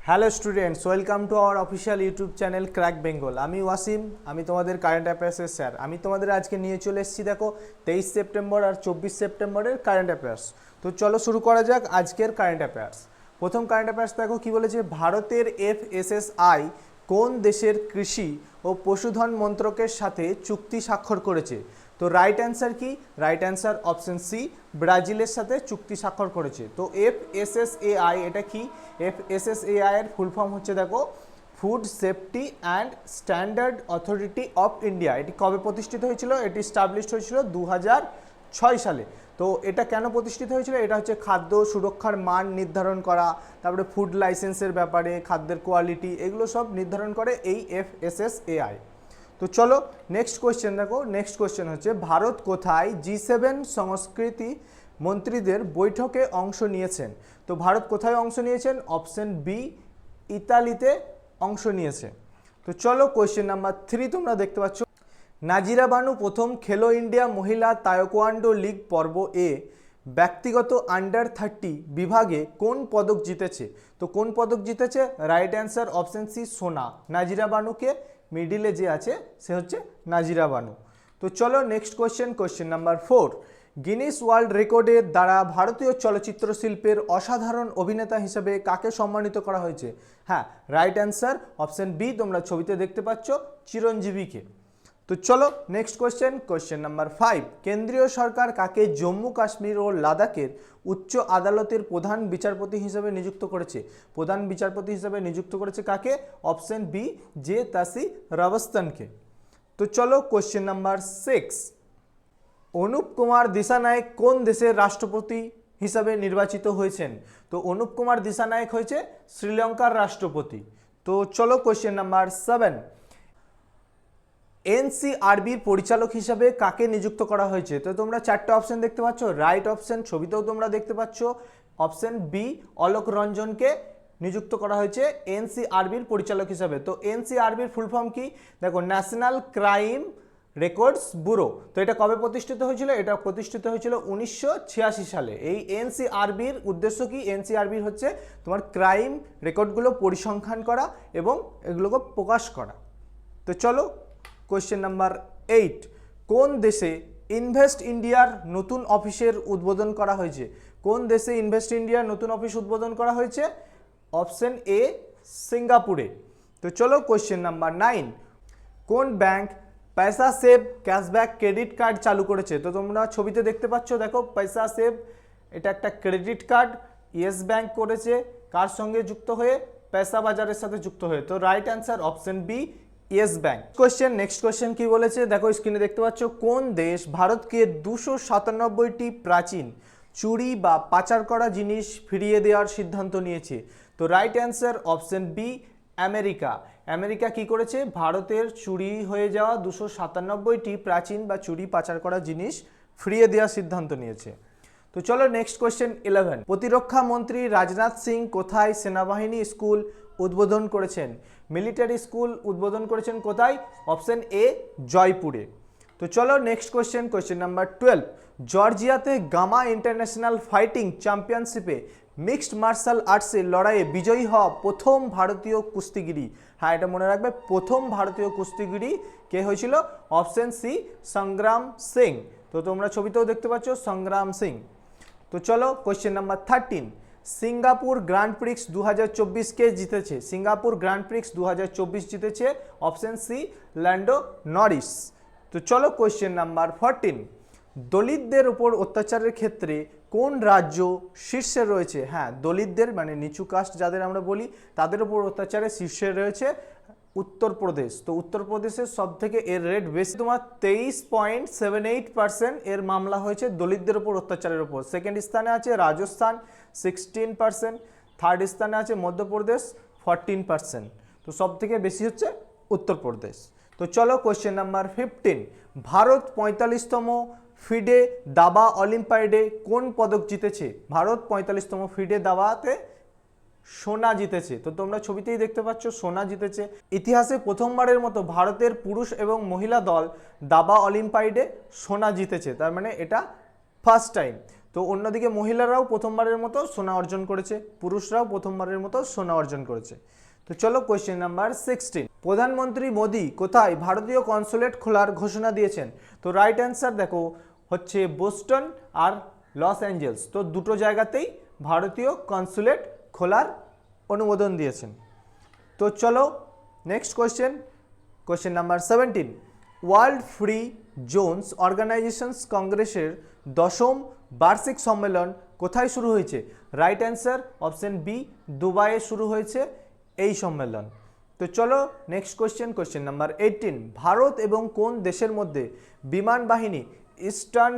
Hello students, welcome to our official YouTube channel crack Bengal. আমি ওয়াসিম, আমি তোমাদের কারেন্ট অ্যাফেয়ার্সের স্যার। আমি তোমাদের আজকে নিয়ে চলে এসেছি দেখো 23 সেপ্টেম্বর আর 24 সেপ্টেম্বরের কারেন্ট অ্যাফেয়ার্স। তো চলো শুরু করা যাক আজকের কারেন্ট অ্যাফেয়ার্স। প্রথম কারেন্ট অ্যাফেয়ার্স দেখো কি বলেছে, ভারতের এফএসএসআই কোন দেশের কৃষি ও পশুধন মন্ত্রকের সাথে চুক্তি স্বাক্ষর করেছে? তো রাইট অ্যান্সার কি? রাইট অ্যান্সার অপশন সি, ব্রাজিলের সাথে চুক্তি স্বাক্ষর করেছে। তো এফএসএসএআই এটা কি? এফএসএসএআই এর ফুল ফর্ম হচ্ছে দেখো food safety and standard authority of India. এটি কবে প্রতিষ্ঠিত হয়েছিল? এটি স্টাবলিশড হয়েছিল 2006 সালে। তো এটা কেন প্রতিষ্ঠিত হয়েছিল? এটা হচ্ছে খাদ্য সুরক্ষার মান নির্ধারণ করা, তারপরে ফুড লাইসেন্সের ব্যাপারে, খাদ্যের কোয়ালিটি, এগুলো সব নির্ধারণ করে এই এফএসএসএআই। তো চলো নেক্সট কোয়েশ্চেন দেখো। নেক্সট কোয়েশ্চেন হচ্ছে, ভারত কোথায় G7 সংস্কৃতি মন্ত্রীদের বৈঠকে অংশ নিয়েছেন? তো ভারত কোথায় অংশ নিয়েছেন? অপশন বি, ইতালিতে অংশ নিয়েছে। তো চলো কোয়েশ্চেন নাম্বার 3 তোমরা দেখতে পাচ্ছ, নাজিরা বানু প্রথম খেলো ইন্ডিয়া মহিলা তায়কোয়ান্ডো লিগ পর্ব এ ব্যক্তিগত আন্ডার 30 বিভাগে কোন পদক জিতেছে? তো কোন পদক জিতেছে? রাইট অ্যান্সার অপশন সি, সোনা। নাজিরা বানুকে মিডিলে যে আছে সে হচ্ছে নাজিরা বানু। তো চলো next question, question number 4, Guinness world রেকর্ডের দ্বারা ভারতীয় চলচ্চিত্র শিল্পের অসাধারণ অভিনেতা হিসেবে কাকে সম্মানিত করা হয়েছে? হ্যাঁ, রাইট অ্যান্সার অপশন বি, তোমরা ছবিতে দেখতে পাচ্ছ চিরঞ্জীবীকে। তো চলো নেক্সট কোয়েশ্চেন, কোয়েশ্চেন নাম্বার 5, কেন্দ্রীয় সরকার কাকে জম্মু কাশ্মীর ও লাদাখের উচ্চ আদালতের প্রধান বিচারপতি হিসেবে নিযুক্ত করেছে? প্রধান বিচারপতি হিসেবে নিযুক্ত করেছে কাকে? অপশন বি, জে তাসি রাবস্তানকে। তো চলো কোয়েশ্চেন নাম্বার 6, অনুপ কুমার দিসানায়েক কোন দেশের রাষ্ট্রপতি হিসাবে নির্বাচিত হয়েছেন? তো অনুপ কুমার দিসানায়েক হয়েছে শ্রীলঙ্কার রাষ্ট্রপতি। তো চলো কোয়েশ্চেন নাম্বার 7, এনসিআরবির পরিচালক হিসাবে কাকে নিযুক্ত করা হয়েছে? তো তোমরা চারটে অপশন দেখতে পাচ্ছ, রাইট অপশন ছবিতেও তোমরা দেখতে পাচ্ছ, অপশন বি অলোক রঞ্জনকে নিযুক্ত করা হয়েছে এনসিআরবির পরিচালক হিসাবে। তো এনসিআরবির ফুল ফর্ম কি? দেখো, ন্যাশনাল ক্রাইম রেকর্ডস ব্যুরো। তো এটা কবে প্রতিষ্ঠিত হয়েছিল? এটা প্রতিষ্ঠিত হয়েছিল 1986 সালে। এই এনসিআরবির উদ্দেশ্য কি? এনসিআরবির হচ্ছে তোমার ক্রাইম রেকর্ডগুলো পরিসংখ্যান করা এবং এগুলোকে প্রকাশ করা। তো চলো কোয়েশ্চেন নাম্বার 8, কোন দেশে ইনভেস্ট ইন্ডিয়ার নতুন অফিসের উদ্বোধন করা হয়েছে? কোন দেশে ইনভেস্ট ইন্ডিয়ার নতুন অফিস উদ্বোধন করা হয়েছে? অপশন এ, সিঙ্গাপুরে। তো চলো কোয়েশ্চেন নাম্বার 9, কোন ব্যাংক পয়সা সেভ ক্যাশব্যাক ক্রেডিট কার্ড চালু করেছে? তো তোমরা ছবিতে দেখতে পাচ্ছ, দেখো পয়সা সেভ এটা একটা ক্রেডিট কার্ড, ইয়েস ব্যাংক করেছে। কার সঙ্গে যুক্ত হয়ে? পয়সা বাজারের সাথে যুক্ত হয়ে। তো right answer option B, yes bank. Question, next question কি বলেছে দেখো স্ক্রিনে দেখতে পাচ্ছ, কোন দেশ ভারতকে 297টি প্রাচীন চুরি বা পাচার করা জিনিস ফিরিয়ে দেওয়ার সিদ্ধান্ত নিয়েছে? তো right answer option B, America. America কি করেছে? ভারতের চুরি হয়ে যাওয়া 297টি প্রাচীন বা চুরি পাচার করা জিনিস ফিরিয়ে দেওয়ার সিদ্ধান্ত নিয়েছে। তো চলো নেক্সট কোয়েশ্চেন 11, প্রতিরক্ষা মন্ত্রী রাজনাথ সিং কোথায় সেনাবাহিনী স্কুল উদ্বোধন করেছেন? মিলিটারি স্কুল উদ্বোধন করেছেন কোথায়? অপশন এ, জয়পুরে। তো চলো নেক্সট কোয়েশ্চেন, কোয়েশ্চেন নাম্বার 12, জর্জিয়াতে গামা ইন্টারন্যাশনাল ফাইটিং চ্যাম্পিয়নশিপে মিক্সড মার্শাল আর্টসের লড়াইয়ে বিজয়ী হওয়া প্রথম ভারতীয় কুস্তিগিরি। হ্যাঁ, এটা মনে রাখবে, প্রথম ভারতীয় কুস্তিগিরি কে হয়েছিল? অপশন সি, সংগ্রাম সিং। তো তোমরা ছবিতেও দেখতে পাচ্ছ সংগ্রাম সিং। তো চলো question number 13, Singapore grand Prix 2024 কে জিতেছে? সিঙ্গাপুর গ্র্যান্ড প্রিক্স 2024 জিতেছে অপশন সি, ল্যান্ডো নরিস। তো চলো কোয়েশ্চেন নাম্বার 14, দলিতদের উপর অত্যাচারের ক্ষেত্রে কোন রাজ্য শীর্ষে রয়েছে? হ্যাঁ, দলিতদের মানে নিচু কাস্ট যাদের আমরা বলি তাদের উপর অত্যাচারে শীর্ষে রয়েছে উত্তরপ্রদেশ। তো উত্তরপ্রদেশের সব থেকে এর রেট বেশি, তোমার 23.78% এর মামলা হয়েছে দলিতদের উপর অত্যাচারের উপর। সেকেন্ড স্থানে আছে রাজস্থান 16%, থার্ড স্থানে আছে মধ্যপ্রদেশ 14%। তো সব থেকে বেশি হচ্ছে উত্তরপ্রদেশ। তো চলো কোয়েশ্চেন নাম্বার 15, ভারত 45তম ফিডে দাবা অলিম্পিয়াডে কোন পদক জিতেছে? ভারত 45তম ফিডে দাবাতে সোনা জিতেছে। তো তোমরা ছবিতেই দেখতে পাচ্ছ সোনা জিতেছে। ইতিহাসে প্রথমবারের মতো ভারতের পুরুষ এবং মহিলা দল দাবা অলিম্পিয়াডে সোনা জিতেছে, তার মানে এটা ফার্স্ট টাইম। তো অন্যদিকে মহিলারাও প্রথমবারের মতো সোনা অর্জন করেছে, পুরুষরাও প্রথমবারের মতো সোনা অর্জন করেছে। তো চলো কোয়েশ্চেন নাম্বার 16, প্রধানমন্ত্রী মোদি কোথায় ভারতীয় কনসুলেট খোলার ঘোষণা দিয়েছেন? তো রাইট অ্যান্সার দেখো হচ্ছে বোস্টন আর লস অ্যাঞ্জেলস। তো দুটো জায়গাতেই ভারতীয় কনসুলেট খোলার অনুমোদন দিয়েছেন। তো চলো next question number 17, world free zones organizations কংগ্রেসের 10ম বার্ষিক সম্মেলন কোথায় শুরু হয়েছে? রাইট অ্যান্সার অপশন বি, দুবাইয়ে শুরু হয়েছে এই সম্মেলন। তো চলো নেক্সট কোয়েশ্চেন নাম্বার 18, ভারত এবং কোন দেশের মধ্যে বিমান বাহিনী ইস্টার্ন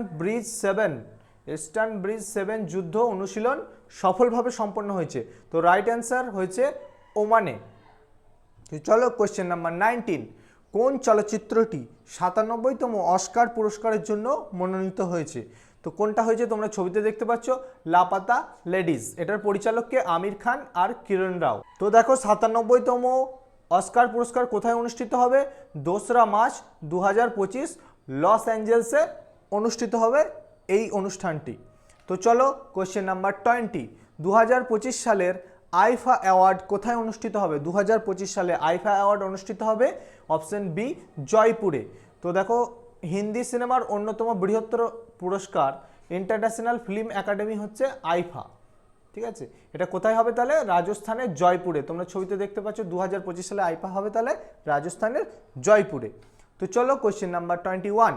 ব্রিজ 7 যুদ্ধ অনুশীলন সফলভাবে সম্পন্ন হয়েছে? তো রাইট অ্যান্সার হয়েছে ওমানে। তো চলো কোয়েশ্চেন নাম্বার 19, কোন চলচ্চিত্রটি 97তম অস্কার পুরস্কারের জন্য মনোনীত হয়েছে? তো কোনটা হয়েছে তোমরা ছবিতে দেখতে পাচ্ছ, লাপাতা লেডিজ। এটার পরিচালককে আমির খান আর কিরণ রাও। তো দেখো 97তম অস্কার পুরস্কার কোথায় অনুষ্ঠিত হবে? 2রা মার্চ 2025 লস অ্যাঞ্জেলসে অনুষ্ঠিত হবে এই অনুষ্ঠানটি। তো চলো কোয়েশ্চেন নাম্বার 20, 2025 সালের আইফা অ্যাওয়ার্ড কোথায় অনুষ্ঠিত হবে? 2025 সালে আইফা অ্যাওয়ার্ড অনুষ্ঠিত হবে অপশন বি, জয়পুরে। তো দেখো হিন্দি সিনেমার অন্যতম বৃহত্তর পুরস্কার ইন্টারন্যাশনাল ফিল্ম একাডেমি হচ্ছে আইফা, ঠিক আছে। এটা কোথায় হবে তাহলে? রাজস্থানের জয়পুরে। তোমরা ছবিতে দেখতে পাচ্ছ 2025 সালে আইফা হবে তাহলে রাজস্থানের জয়পুরে। তো চলো কোয়েশ্চেন নাম্বার 21,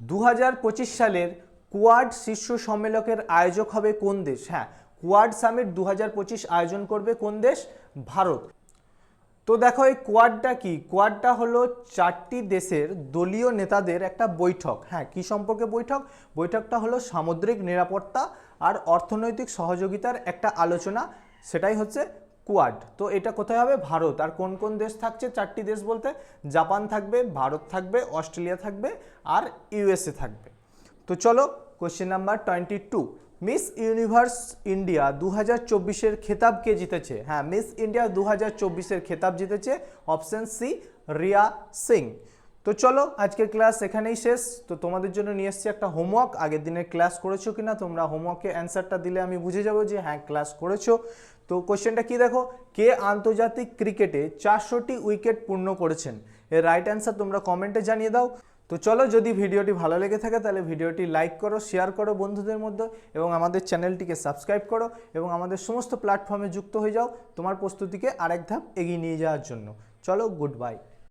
2025 সালের কোয়াড শীর্ষ সম্মেলনের আয়োজক হবে কোন দেশ? হ্যাঁ, কোয়াড সামিট 2025 আয়োজন করবে কোন দেশ? ভারত। তো দেখো এই কোয়াডটা কি? কোয়াডটা হলো 4টি দেশের দলীয় নেতাদের একটা বৈঠক। হ্যাঁ, কি সম্পর্কে বৈঠক? বৈঠকটা হলো সামুদ্রিক নিরাপত্তা আর অর্থনৈতিক সহযোগিতার একটা আলোচনা, সেটাই হচ্ছে কোয়াড। তো এটা কোথায় হবে? ভারত। আর কোন কোন দেশ থাকছে 4টি দেশ বলতে? জাপান থাকবে, ভারত থাকবে, অস্ট্রেলিয়া থাকবে আর ইউএসএ থাকবে। তো চলো question number 22, Miss Universe India 2024-এর খেতাব কে জিতেছে? হ্যাঁ, মিস ইন্ডিয়া 2024-এর খেতাব জিতেছে অপশন সি, রিয়া সিং। তো চলো আজকের ক্লাস এখানেই শেষ। তো তোমাদের জন্য নিয়ে এসেছি একটা হোমওয়ার্ক। আগের দিনের ক্লাস করেছো কিনা তোমরা হোমওয়ার্কে অ্যান্সারটা দিলে আমি বুঝে যাবো যে হ্যাঁ ক্লাস করেছো। তো কোশ্চেনটা কি দেখো, কে আন্তর্জাতিক ক্রিকেটে 400টি উইকেট পূর্ণ করেছেন? এর রাইট অ্যান্সার তোমরা কমেন্টে জানিয়ে দাও। তো চলো, যদি ভিডিওটি ভালো লেগে থাকে তাহলে ভিডিওটি লাইক করো, শেয়ার করো বন্ধুদের মধ্যে, এবং আমাদের চ্যানেলটিকে সাবস্ক্রাইব করো এবং আমাদের সমস্ত প্ল্যাটফর্মে যুক্ত হয়ে যাও তোমার প্রস্তুতিকে আরেক ধাপ এগিয়ে নিয়ে যাওয়ার জন্য। চলো, গুড বাই।